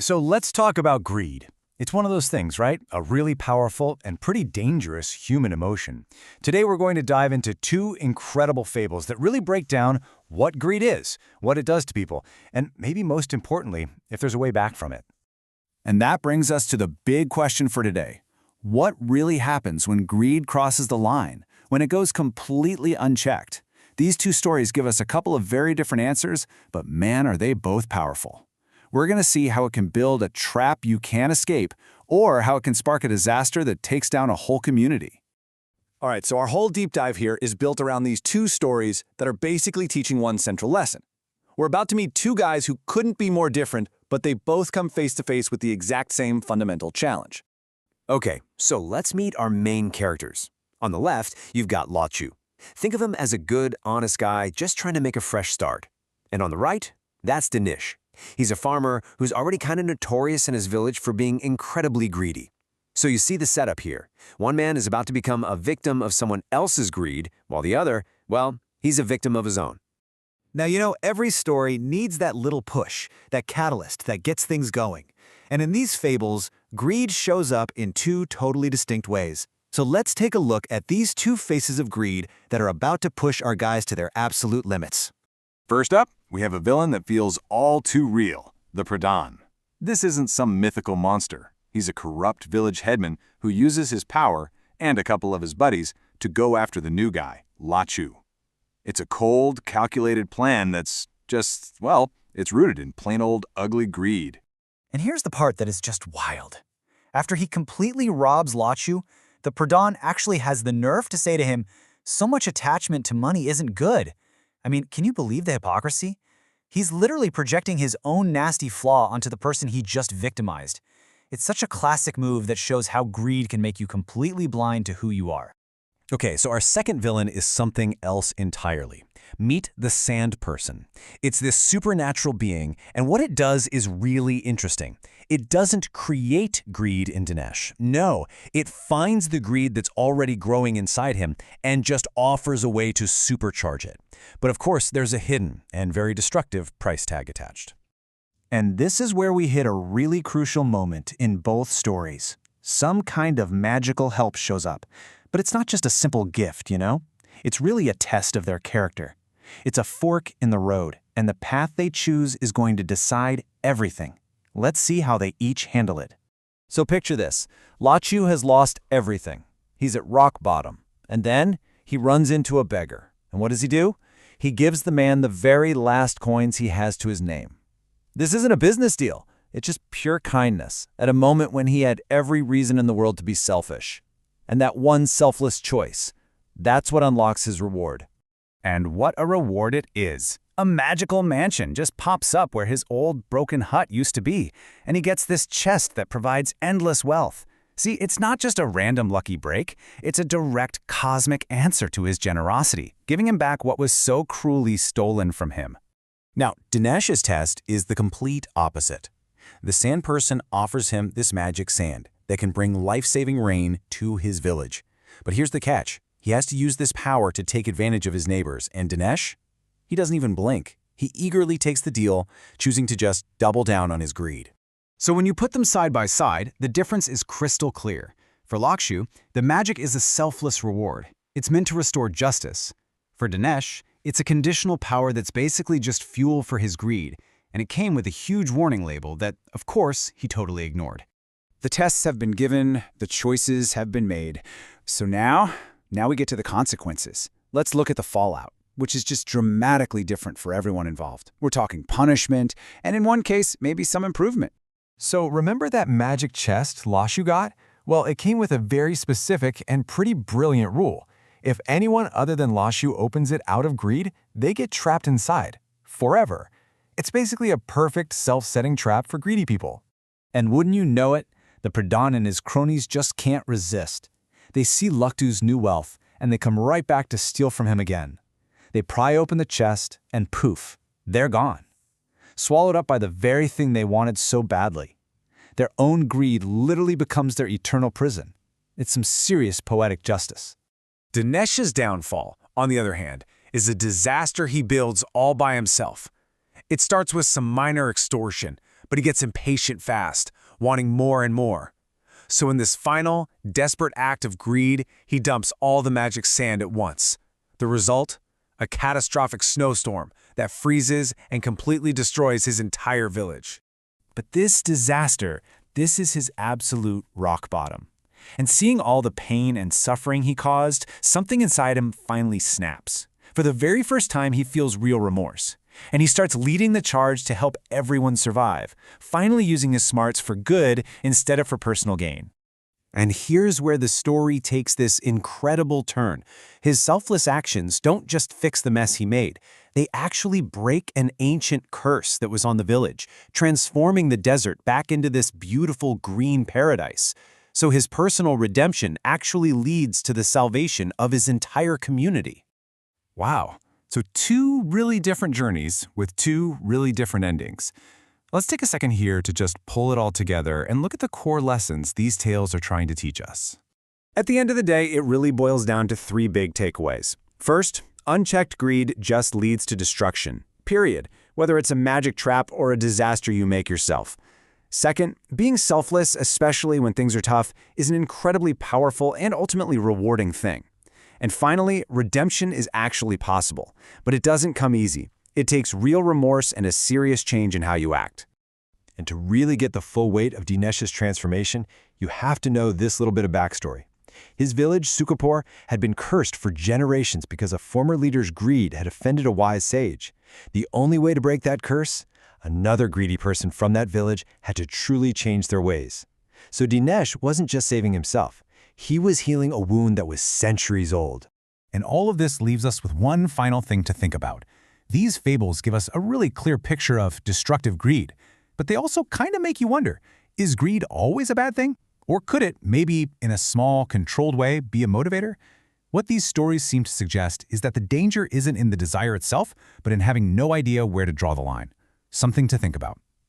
So let's talk about greed. It's one of those things, right? A really powerful and pretty dangerous human emotion. Today we're going to dive into two incredible fables that really break down what greed is, what it does to people, and maybe most importantly, if there's a way back from it. And that brings us to the big question for today. What really happens when greed crosses the line, when it goes completely unchecked? These two stories give us a couple of very different answers, but man, are they both powerful. We're going to see how it can build a trap you can't escape, or how it can spark a disaster that takes down a whole community. All right, so our whole deep dive here is built around these two stories that are basically teaching one central lesson. We're about to meet two guys who couldn't be more different, but they both come face to face with the exact same fundamental challenge. Okay, so let's meet our main characters. On the left, you've got Lao Chu. Think of him as a good, honest guy just trying to make a fresh start. And on the right, that's Dinesh. He's a farmer who's already kind of notorious in his village for being incredibly greedy. So you see the setup here. One man is about to become a victim of someone else's greed, while the other, well, he's a victim of his own. Now, every story needs that little push, that catalyst that gets things going. And in these fables, greed shows up in two totally distinct ways. So let's take a look at these two faces of greed that are about to push our guys to their absolute limits. First up, we have a villain that feels all too real, the Pradhan. This isn't some mythical monster. He's a corrupt village headman who uses his power, and a couple of his buddies, to go after the new guy, Lao Chu. It's a cold, calculated plan that's just, well, it's rooted in plain old ugly greed. And here's the part that is just wild. After he completely robs Lao Chu, the Pradhan actually has the nerve to say to him, "So much attachment to money isn't good." I mean, can you believe the hypocrisy? He's literally projecting his own nasty flaw onto the person he just victimized. It's such a classic move that shows how greed can make you completely blind to who you are. Okay, so our second villain is something else entirely. Meet the Sand Person. It's this supernatural being, and what it does is really interesting. It doesn't create greed in Dinesh. No, it finds the greed that's already growing inside him and just offers a way to supercharge it. But of course, there's a hidden and very destructive price tag attached. And this is where we hit a really crucial moment in both stories. Some kind of magical help shows up. But it's not just a simple gift, It's really a test of their character. It's a fork in the road, and the path they choose is going to decide everything. Let's see how they each handle it. So picture this. Lao Chu has lost everything. He's at rock bottom. And then he runs into a beggar. And what does he do? He gives the man the very last coins he has to his name. This isn't a business deal. It's just pure kindness at a moment when he had every reason in the world to be selfish. And that one selfless choice, that's what unlocks his reward. And what a reward it is. A magical mansion just pops up where his old broken hut used to be, and he gets this chest that provides endless wealth. See, it's not just a random lucky break, it's a direct cosmic answer to his generosity, giving him back what was so cruelly stolen from him. Now, Dinesh's test is the complete opposite. The Sand Person offers him this magic sand that can bring life-saving rain to his village. But here's the catch. He has to use this power to take advantage of his neighbors, and Dinesh? He doesn't even blink. He eagerly takes the deal, choosing to just double down on his greed. So when you put them side by side, the difference is crystal clear. For Lao Chu, the magic is a selfless reward. It's meant to restore justice. For Dinesh, it's a conditional power that's basically just fuel for his greed, and it came with a huge warning label that, of course, he totally ignored. The tests have been given, the choices have been made. So now we get to the consequences. Let's look at the fallout, which is just dramatically different for everyone involved. We're talking punishment, and in one case, maybe some improvement. So remember that magic chest Lao Chu got? Well, it came with a very specific and pretty brilliant rule. If anyone other than Lao Chu opens it out of greed, they get trapped inside, forever. It's basically a perfect self-setting trap for greedy people. And wouldn't you know it, the Pradhan and his cronies just can't resist. They see Lao Chu's new wealth, and they come right back to steal from him again. They pry open the chest, and poof, they're gone. Swallowed up by the very thing they wanted so badly. Their own greed literally becomes their eternal prison. It's some serious poetic justice. Dinesh's downfall, on the other hand, is a disaster he builds all by himself. It starts with some minor extortion, but he gets impatient fast, wanting more and more. So in this final, desperate act of greed, he dumps all the magic sand at once. The result? A catastrophic snowstorm that freezes and completely destroys his entire village. But this disaster, this is his absolute rock bottom. And seeing all the pain and suffering he caused, something inside him finally snaps. For the very first time, he feels real remorse. And he starts leading the charge to help everyone survive, finally using his smarts for good instead of for personal gain. And here's where the story takes this incredible turn. His selfless actions don't just fix the mess he made. They actually break an ancient curse that was on the village, transforming the desert back into this beautiful green paradise. So his personal redemption actually leads to the salvation of his entire community. Wow. So two really different journeys with two really different endings. Let's take a second here to just pull it all together and look at the core lessons these tales are trying to teach us. At the end of the day, it really boils down to three big takeaways. First, unchecked greed just leads to destruction, period, whether it's a magic trap or a disaster you make yourself. Second, being selfless, especially when things are tough, is an incredibly powerful and ultimately rewarding thing. And finally, redemption is actually possible, but it doesn't come easy. It takes real remorse and a serious change in how you act. And to really get the full weight of Dinesh's transformation, you have to know this little bit of backstory. His village, Sukapur, had been cursed for generations because a former leader's greed had offended a wise sage. The only way to break that curse? Another greedy person from that village had to truly change their ways. So Dinesh wasn't just saving himself. He was healing a wound that was centuries old. And all of this leaves us with one final thing to think about. These fables give us a really clear picture of destructive greed, but they also kind of make you wonder, is greed always a bad thing? Or could it, maybe in a small, controlled way, be a motivator? What these stories seem to suggest is that the danger isn't in the desire itself, but in having no idea where to draw the line. Something to think about.